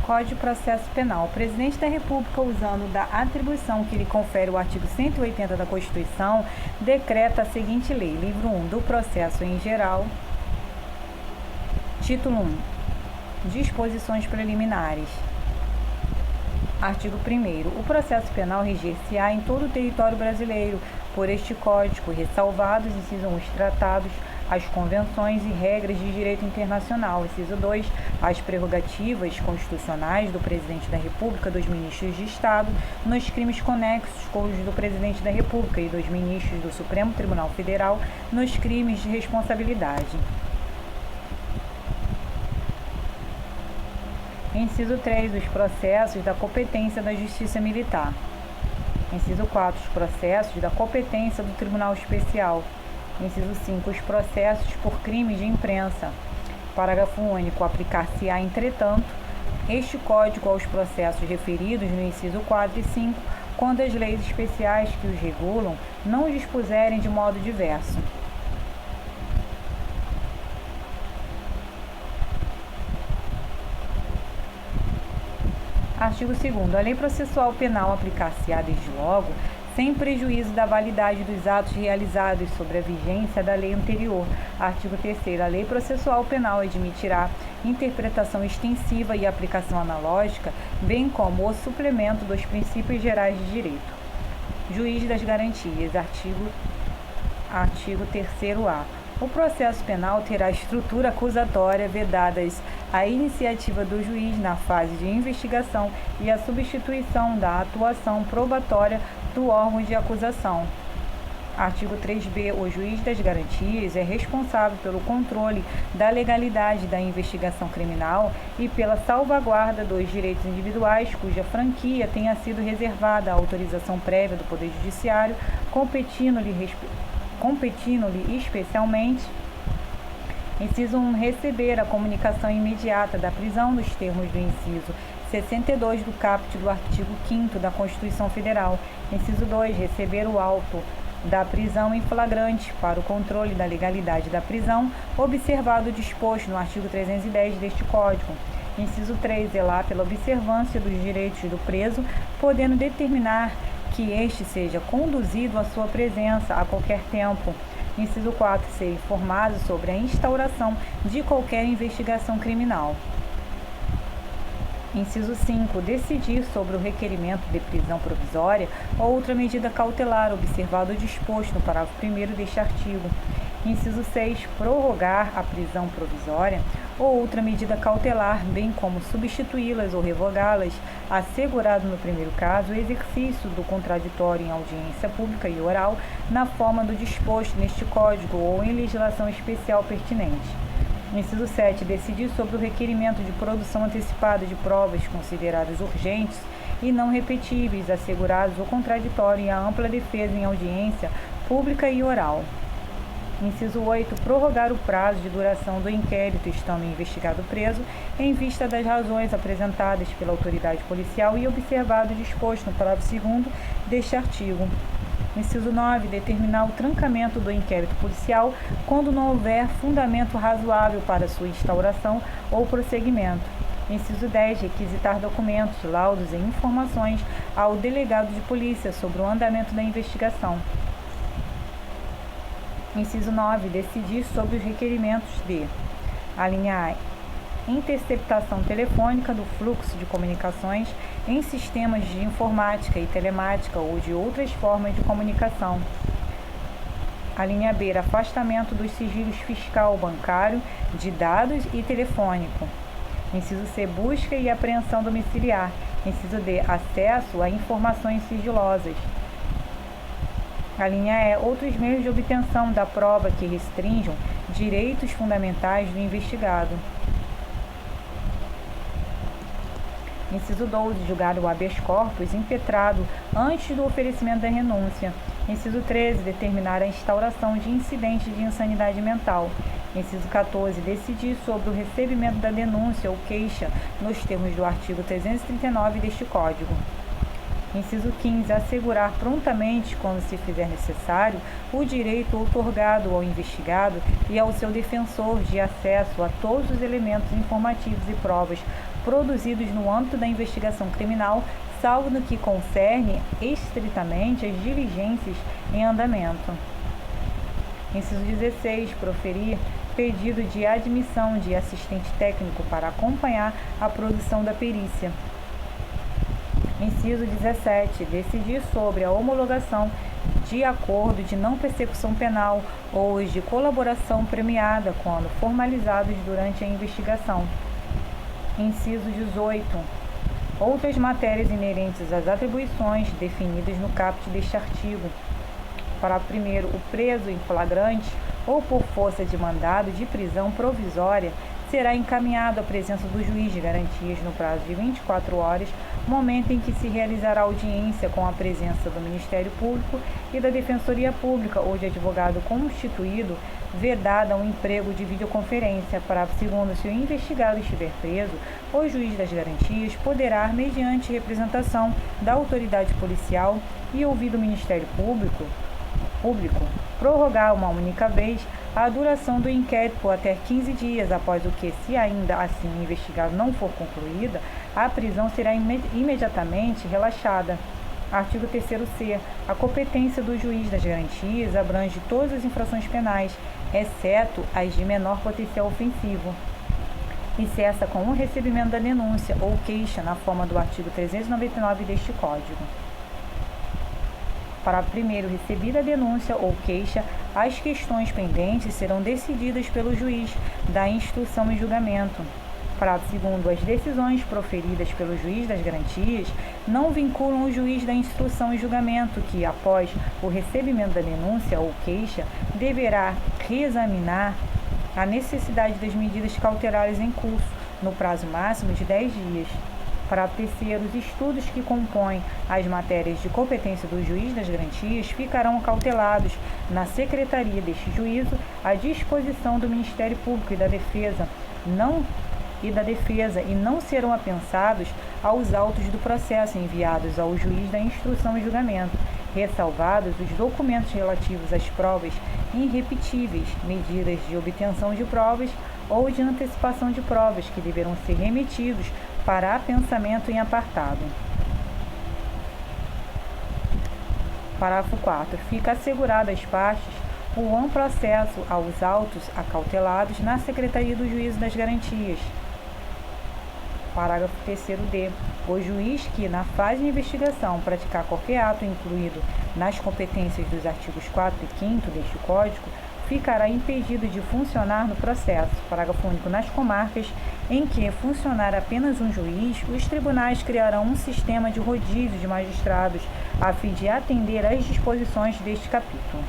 Código de Processo Penal. O Presidente da República, usando da atribuição que lhe confere o artigo 180 da Constituição, decreta a seguinte lei. Livro 1 do Processo em Geral. Título 1. Disposições preliminares. Artigo 1º. O processo penal reger-se-á em todo o território brasileiro por este Código, ressalvados, inciso 1, os tratados, as convenções e regras de direito internacional. Inciso 2, as prerrogativas constitucionais do Presidente da República, dos ministros de Estado, nos crimes conexos com os do Presidente da República e dos ministros do Supremo Tribunal Federal, nos crimes de responsabilidade. Inciso 3, os processos da competência da Justiça Militar. Inciso 4, os processos da competência do Tribunal Especial. Inciso 5, os processos por crimes de imprensa. Parágrafo único. Aplicar-se-á, entretanto, este Código aos processos referidos no inciso 4 e 5, quando as leis especiais que os regulam não os dispuserem de modo diverso. Artigo 2º. A lei processual penal aplicar-se-á desde logo, sem prejuízo da validade dos atos realizados sobre a vigência da lei anterior. Artigo 3º. A lei processual penal admitirá interpretação extensiva e aplicação analógica, bem como o suplemento dos princípios gerais de direito. Juiz das garantias. Artigo 3º-A. O processo penal terá estrutura acusatória, vedadas a iniciativa do juiz na fase de investigação e a substituição da atuação probatória do órgão de acusação. Artigo 3b. O juiz das garantias é responsável pelo controle da legalidade da investigação criminal e pela salvaguarda dos direitos individuais cuja franquia tenha sido reservada à autorização prévia do Poder Judiciário, competindo-lhe especialmente, inciso 1, receber a comunicação imediata da prisão nos termos do inciso 62 do caput do artigo 5º da Constituição Federal. Inciso 2, receber o auto da prisão em flagrante para o controle da legalidade da prisão, observado o disposto no artigo 310 deste Código. Inciso 3, zelar pela observância dos direitos do preso, podendo determinar que este seja conduzido à sua presença a qualquer tempo. Inciso 4, ser informado sobre a instauração de qualquer investigação criminal. Inciso 5, decidir sobre o requerimento de prisão provisória ou outra medida cautelar, observado o disposto no parágrafo 1º deste artigo. Inciso 6, prorrogar a prisão provisória ou outra medida cautelar, bem como substituí-las ou revogá-las, assegurado no primeiro caso o exercício do contraditório em audiência pública e oral, na forma do disposto neste Código ou em legislação especial pertinente. Inciso 7, decidir sobre o requerimento de produção antecipada de provas consideradas urgentes e não repetíveis, assegurados o contraditório e a ampla defesa em audiência pública e oral. Inciso 8, prorrogar o prazo de duração do inquérito, estando o investigado preso, em vista das razões apresentadas pela autoridade policial e observado o disposto no parágrafo 2º deste artigo. Inciso 9, determinar o trancamento do inquérito policial quando não houver fundamento razoável para sua instauração ou prosseguimento. Inciso 10, requisitar documentos, laudos e informações ao delegado de polícia sobre o andamento da investigação. Inciso 9, decidir sobre os requerimentos de: a linha A, interceptação telefônica do fluxo de comunicações em sistemas de informática e telemática ou de outras formas de comunicação. A linha B, afastamento dos sigilos fiscal, bancário, de dados e telefônico. Inciso C, busca e apreensão domiciliar. Inciso D, acesso a informações sigilosas. A linha E, outros meios de obtenção da prova que restringam direitos fundamentais do investigado. Inciso 12, julgar o habeas corpus impetrado antes do oferecimento da renúncia. Inciso 13, determinar a instauração de incidente de insanidade mental. Inciso 14, decidir sobre o recebimento da denúncia ou queixa nos termos do artigo 339 deste Código. Inciso 15, assegurar prontamente, quando se fizer necessário, o direito outorgado ao investigado e ao seu defensor de acesso a todos os elementos informativos e provas produzidos no âmbito da investigação criminal, salvo no que concerne estritamente as diligências em andamento. Inciso 16. Proferir pedido de admissão de assistente técnico para acompanhar a produção da perícia. Inciso 17. Decidir sobre a homologação de acordo de não persecução penal ou os de colaboração premiada quando formalizados durante a investigação. Inciso 18. Outras matérias inerentes às atribuições definidas no caput deste artigo. Parágrafo 1º. O preso em flagrante ou por força de mandado de prisão provisória será encaminhado à presença do juiz de garantias no prazo de 24 horas, momento em que se realizará audiência com a presença do Ministério Público e da Defensoria Pública ou de advogado constituído, vedada um emprego de videoconferência. Parágrafo 2º. Se o investigado estiver preso, o juiz das garantias poderá, mediante representação da autoridade policial e ouvido o Ministério Público, prorrogar uma única vez a duração do inquérito por até 15 dias, após o que, se ainda assim o investigado não for concluída, a prisão será imediatamente relaxada. Artigo 3º-C. A competência do juiz das garantias abrange todas as infrações penais, exceto as de menor potencial ofensivo, e cessa com o recebimento da denúncia ou queixa na forma do artigo 399 deste Código. Parágrafo 1º. Recebida a denúncia ou queixa, as questões pendentes serão decididas pelo juiz da instrução e julgamento. Parágrafo 2º. As decisões proferidas pelo juiz das garantias não vinculam o juiz da instrução e julgamento, que, após o recebimento da denúncia ou queixa, deverá reexaminar a necessidade das medidas cautelares em curso, no prazo máximo de 10 dias. Parágrafo 3º. Os estudos que compõem as matérias de competência do juiz das garantias ficarão cautelados na secretaria deste juízo à disposição do Ministério Público e da Defesa e não serão apensados aos autos do processo enviados ao juiz da instrução e julgamento, ressalvados os documentos relativos às provas irrepetíveis, medidas de obtenção de provas ou de antecipação de provas, que deverão ser remetidos para apensamento em apartado. Parágrafo 4º. Fica assegurado às partes o amplo acesso aos autos acautelados na Secretaria do Juízo das Garantias. Parágrafo 3º-D. O juiz que, na fase de investigação, praticar qualquer ato incluído nas competências dos artigos 4 e 5º deste Código, ficará impedido de funcionar no processo. Parágrafo único. Nas comarcas em que funcionar apenas um juiz, os tribunais criarão um sistema de rodízio de magistrados a fim de atender às disposições deste capítulo.